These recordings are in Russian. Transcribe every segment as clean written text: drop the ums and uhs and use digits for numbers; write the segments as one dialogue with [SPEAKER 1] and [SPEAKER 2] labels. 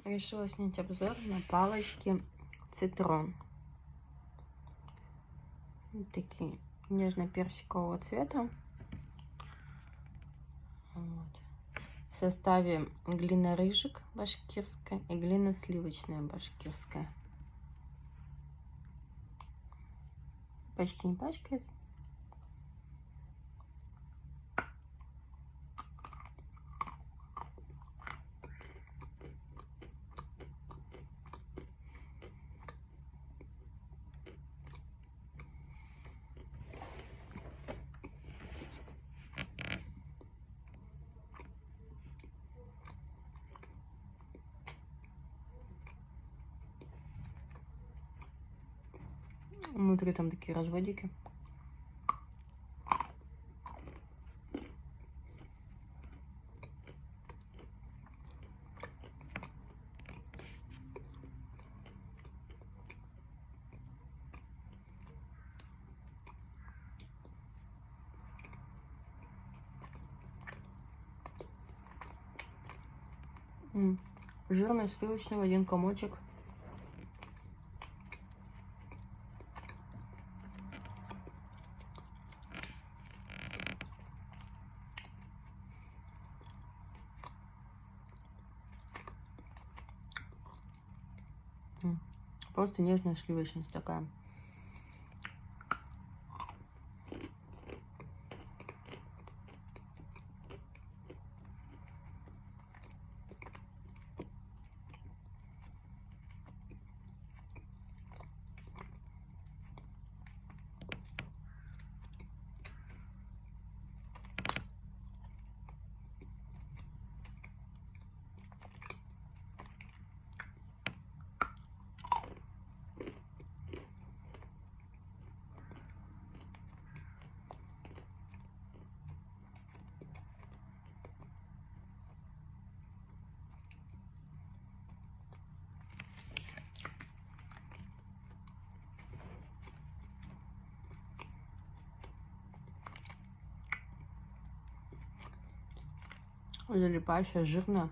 [SPEAKER 1] Решила снять обзор на палочки Цитрон. Вот такие нежно-персикового цвета. Вот. В составе глина рыжик башкирская и глина сливочная башкирская. Почти не пачкает. Внутри там такие разводики. Жирный сливочный в один комочек. Просто нежная сливочность такая. Залипающая, жирная.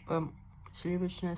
[SPEAKER 1] Прям сливочная.